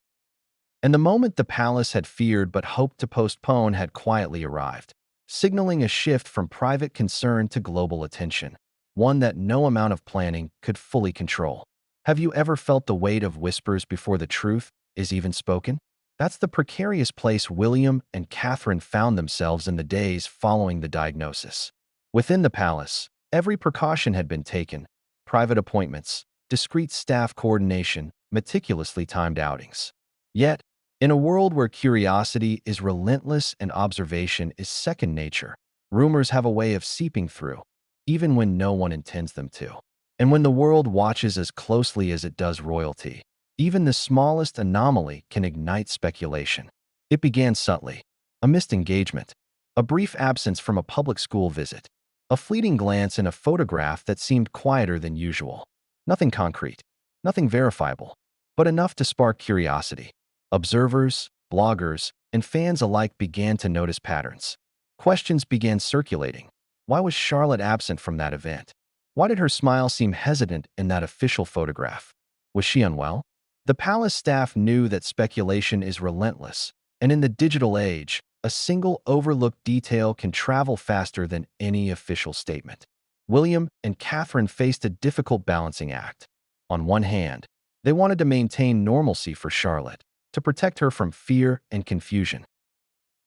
And the moment the palace had feared but hoped to postpone had quietly arrived, signaling a shift from private concern to global attention, one that no amount of planning could fully control. Have you ever felt the weight of whispers before the truth is even spoken? That's the precarious place William and Catherine found themselves in the days following the diagnosis. Within the palace, every precaution had been taken: private appointments, discreet staff coordination, meticulously timed outings. Yet, in a world where curiosity is relentless and observation is second nature, rumors have a way of seeping through, even when no one intends them to. And when the world watches as closely as it does royalty, even the smallest anomaly can ignite speculation. It began subtly: a missed engagement, a brief absence from a public school visit, a fleeting glance in a photograph that seemed quieter than usual. Nothing concrete, nothing verifiable, but enough to spark curiosity. Observers, bloggers, and fans alike began to notice patterns. Questions began circulating. Why was Charlotte absent from that event? Why did her smile seem hesitant in that official photograph? Was she unwell? The palace staff knew that speculation is relentless, and in the digital age, a single overlooked detail can travel faster than any official statement. William and Catherine faced a difficult balancing act. On one hand, they wanted to maintain normalcy for Charlotte, to protect her from fear and confusion.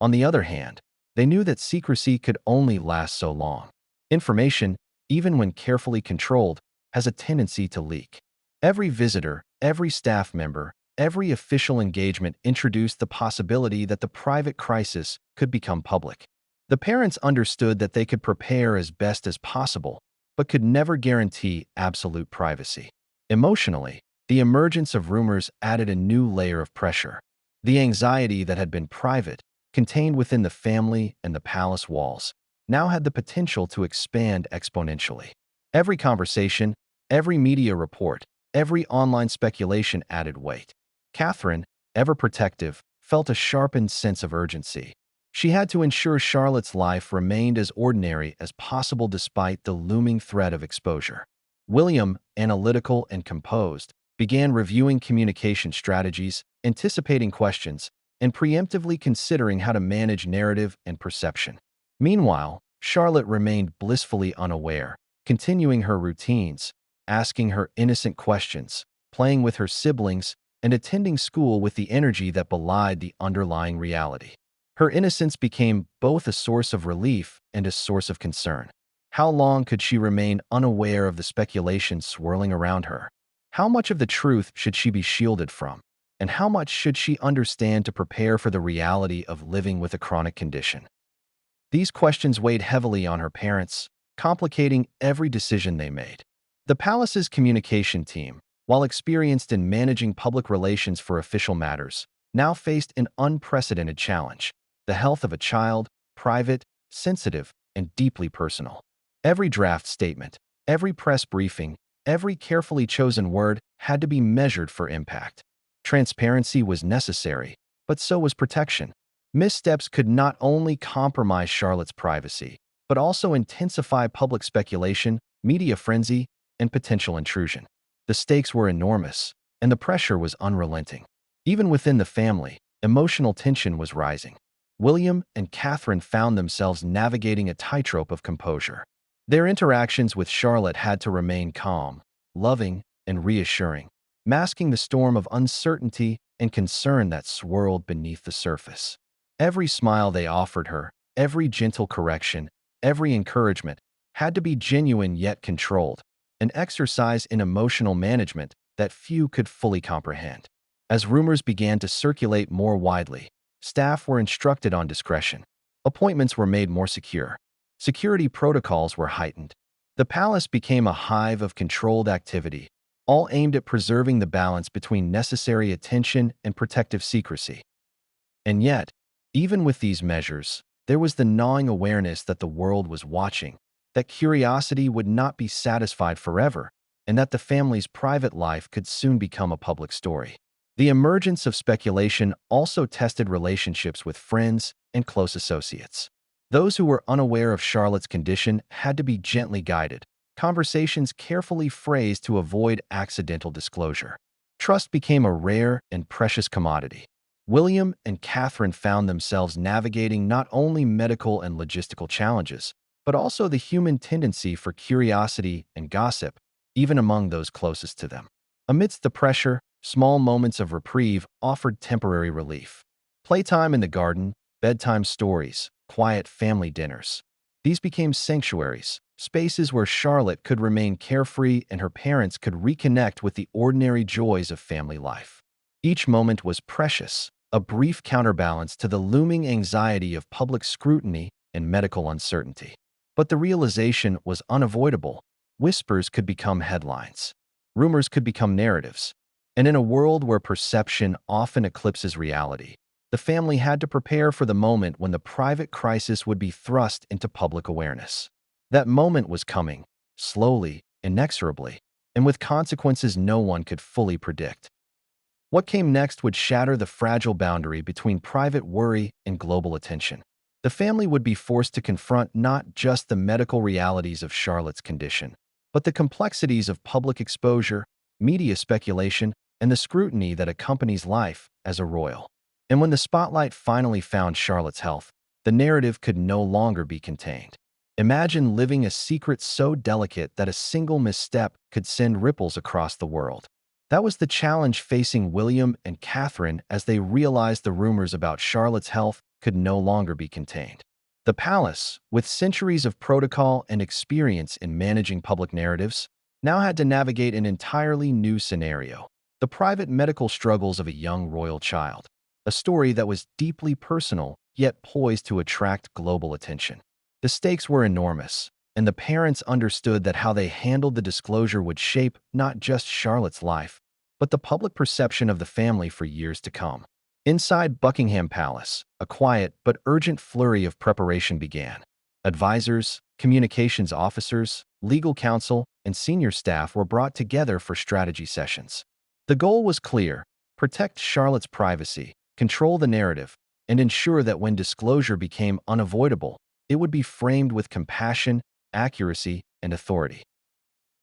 On the other hand, they knew that secrecy could only last so long. Information, even when carefully controlled, has a tendency to leak. Every visitor, every staff member, every official engagement introduced the possibility that the private crisis could become public. The parents understood that they could prepare as best as possible, but could never guarantee absolute privacy. Emotionally, the emergence of rumors added a new layer of pressure. The anxiety that had been private, contained within the family and the palace walls, now had the potential to expand exponentially. Every conversation, every media report, every online speculation added weight. Catherine, ever protective, felt a sharpened sense of urgency. She had to ensure Charlotte's life remained as ordinary as possible despite the looming threat of exposure. William, analytical and composed, began reviewing communication strategies, anticipating questions, and preemptively considering how to manage narrative and perception. Meanwhile, Charlotte remained blissfully unaware, continuing her routines, asking her innocent questions, playing with her siblings, and attending school with the energy that belied the underlying reality. Her innocence became both a source of relief and a source of concern. How long could she remain unaware of the speculation swirling around her? How much of the truth should she be shielded from? And how much should she understand to prepare for the reality of living with a chronic condition? These questions weighed heavily on her parents, complicating every decision they made. The palace's communication team, while experienced in managing public relations for official matters, now faced an unprecedented challenge: the health of a child, private, sensitive, and deeply personal. Every draft statement, every press briefing, every carefully chosen word had to be measured for impact. Transparency was necessary, but so was protection. Missteps could not only compromise Charlotte's privacy, but also intensify public speculation, media frenzy, and potential intrusion. The stakes were enormous, and the pressure was unrelenting. Even within the family, emotional tension was rising. William and Catherine found themselves navigating a tightrope of composure. Their interactions with Charlotte had to remain calm, loving, and reassuring, masking the storm of uncertainty and concern that swirled beneath the surface. Every smile they offered her, every gentle correction, every encouragement had to be genuine yet controlled, an exercise in emotional management that few could fully comprehend. As rumors began to circulate more widely, staff were instructed on discretion. Appointments were made more secure. Security protocols were heightened. The palace became a hive of controlled activity, all aimed at preserving the balance between necessary attention and protective secrecy. And yet, even with these measures, there was the gnawing awareness that the world was watching, that curiosity would not be satisfied forever, and that the family's private life could soon become a public story. The emergence of speculation also tested relationships with friends and close associates. Those who were unaware of Charlotte's condition had to be gently guided, conversations carefully phrased to avoid accidental disclosure. Trust became a rare and precious commodity. William and Catherine found themselves navigating not only medical and logistical challenges, but also the human tendency for curiosity and gossip, even among those closest to them. Amidst the pressure, small moments of reprieve offered temporary relief. Playtime in the garden, bedtime stories, quiet family dinners. These became sanctuaries, spaces where Charlotte could remain carefree and her parents could reconnect with the ordinary joys of family life. Each moment was precious, a brief counterbalance to the looming anxiety of public scrutiny and medical uncertainty. But the realization was unavoidable. Whispers could become headlines. Rumors could become narratives. And in a world where perception often eclipses reality, the family had to prepare for the moment when the private crisis would be thrust into public awareness. That moment was coming, slowly, inexorably, and with consequences no one could fully predict. What came next would shatter the fragile boundary between private worry and global attention. The family would be forced to confront not just the medical realities of Charlotte's condition, but the complexities of public exposure, media speculation, and the scrutiny that accompanies life as a royal. And when the spotlight finally found Charlotte's health, the narrative could no longer be contained. Imagine living a secret so delicate that a single misstep could send ripples across the world. That was the challenge facing William and Catherine as they realized the rumors about Charlotte's health could no longer be contained. The palace, with centuries of protocol and experience in managing public narratives, now had to navigate an entirely new scenario: the private medical struggles of a young royal child. A story that was deeply personal, yet poised to attract global attention. The stakes were enormous, and the parents understood that how they handled the disclosure would shape not just Charlotte's life, but the public perception of the family for years to come. Inside Buckingham Palace, a quiet but urgent flurry of preparation began. Advisors, communications officers, legal counsel, and senior staff were brought together for strategy sessions. The goal was clear: protect Charlotte's privacy, control the narrative, and ensure that when disclosure became unavoidable, it would be framed with compassion, accuracy, and authority.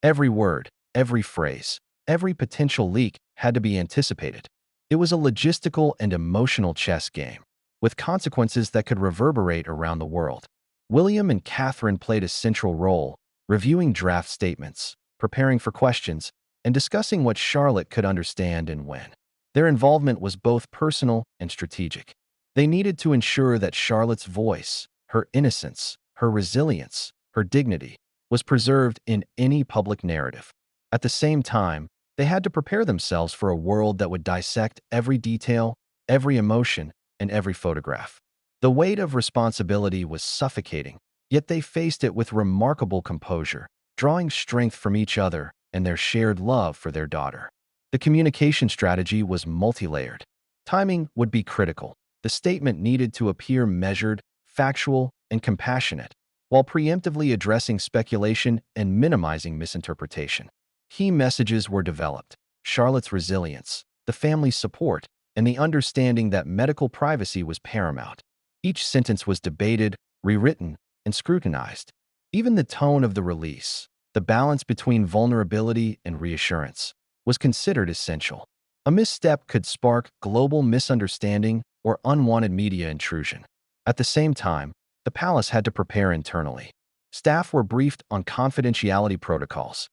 Every word, every phrase, every potential leak had to be anticipated. It was a logistical and emotional chess game, with consequences that could reverberate around the world. William and Catherine played a central role, reviewing draft statements, preparing for questions, and discussing what Charlotte could understand and when. Their involvement was both personal and strategic. They needed to ensure that Charlotte's voice, her innocence, her resilience, her dignity, was preserved in any public narrative. At the same time, they had to prepare themselves for a world that would dissect every detail, every emotion, and every photograph. The weight of responsibility was suffocating, yet they faced it with remarkable composure, drawing strength from each other and their shared love for their daughter. The communication strategy was multi-layered. Timing would be critical. The statement needed to appear measured, factual, and compassionate, while preemptively addressing speculation and minimizing misinterpretation. Key messages were developed: Charlotte's resilience, the family's support, and the understanding that medical privacy was paramount. Each sentence was debated, rewritten, and scrutinized. Even the tone of the release, the balance between vulnerability and reassurance, was considered essential. A misstep could spark global misunderstanding or unwanted media intrusion. At the same time, the palace had to prepare internally. Staff were briefed on confidentiality protocols.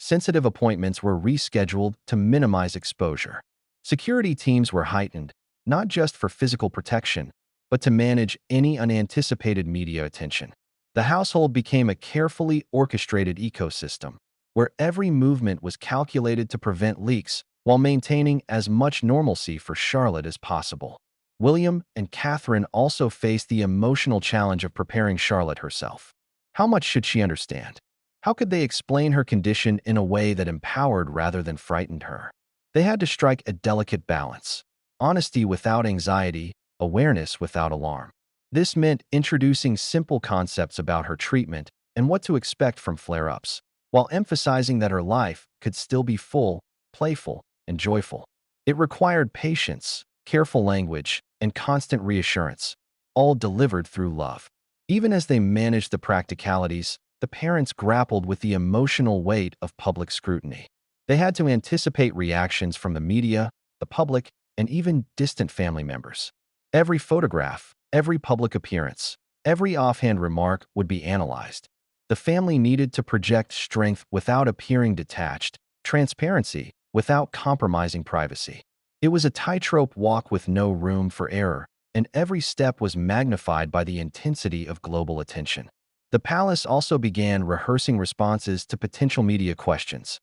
Sensitive appointments were rescheduled to minimize exposure. Security teams were heightened, not just for physical protection, but to manage any unanticipated media attention. The household became a carefully orchestrated ecosystem, where every movement was calculated to prevent leaks while maintaining as much normalcy for Charlotte as possible. William and Catherine also faced the emotional challenge of preparing Charlotte herself. How much should she understand? How could they explain her condition in a way that empowered rather than frightened her? They had to strike a delicate balance: honesty without anxiety, awareness without alarm. This meant introducing simple concepts about her treatment and what to expect from flare-ups, while emphasizing that her life could still be full, playful, and joyful. It required patience, careful language, and constant reassurance, all delivered through love. Even as they managed the practicalities, the parents grappled with the emotional weight of public scrutiny. They had to anticipate reactions from the media, the public, and even distant family members. Every photograph, every public appearance, every offhand remark would be analyzed. The family needed to project strength without appearing detached, transparency without compromising privacy. It was a tightrope walk with no room for error, and every step was magnified by the intensity of global attention. The palace also began rehearsing responses to potential media questions.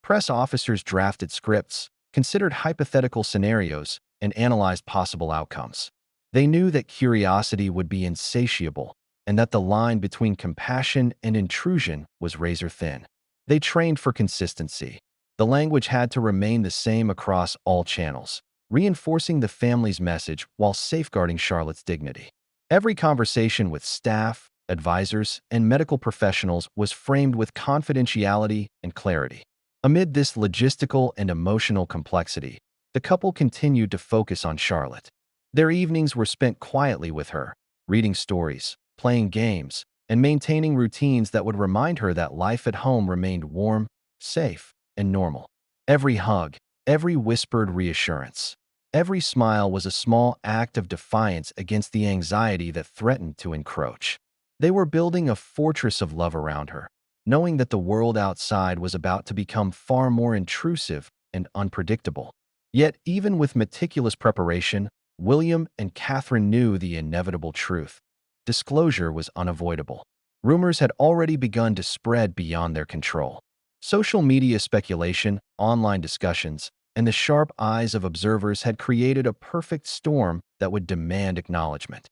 Press officers drafted scripts, considered hypothetical scenarios, and analyzed possible outcomes. They knew that curiosity would be insatiable and that the line between compassion and intrusion was razor thin. They trained for consistency. The language had to remain the same across all channels, reinforcing the family's message while safeguarding Charlotte's dignity. Every conversation with staff, advisors, and medical professionals was framed with confidentiality and clarity. Amid this logistical and emotional complexity, the couple continued to focus on Charlotte. Their evenings were spent quietly with her, reading stories, playing games, and maintaining routines that would remind her that life at home remained warm, safe, and normal. Every hug, every whispered reassurance, every smile was a small act of defiance against the anxiety that threatened to encroach. They were building a fortress of love around her, knowing that the world outside was about to become far more intrusive and unpredictable. Yet, even with meticulous preparation, William and Catherine knew the inevitable truth: disclosure was unavoidable. Rumors had already begun to spread beyond their control. Social media speculation, online discussions, and the sharp eyes of observers had created a perfect storm that would demand acknowledgement.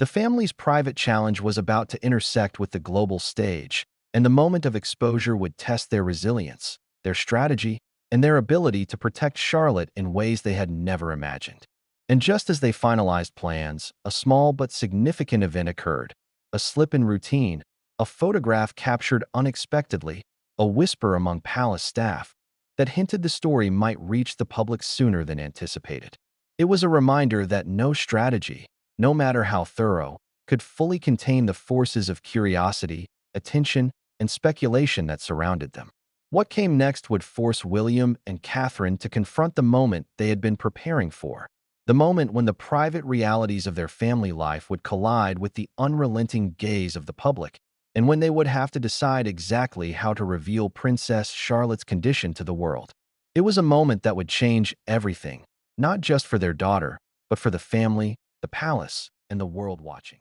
The family's private challenge was about to intersect with the global stage, and the moment of exposure would test their resilience, their strategy, and their ability to protect Charlotte in ways they had never imagined. And just as they finalized plans, a small but significant event occurred. A slip in routine, a photograph captured unexpectedly, a whisper among palace staff that hinted the story might reach the public sooner than anticipated. It was a reminder that no strategy, no matter how thorough, could fully contain the forces of curiosity, attention, and speculation that surrounded them. What came next would force William and Catherine to confront the moment they had been preparing for, the moment when the private realities of their family life would collide with the unrelenting gaze of the public, and when they would have to decide exactly how to reveal Princess Charlotte's condition to the world. It was a moment that would change everything, not just for their daughter, but for the family, the palace, and the world watching.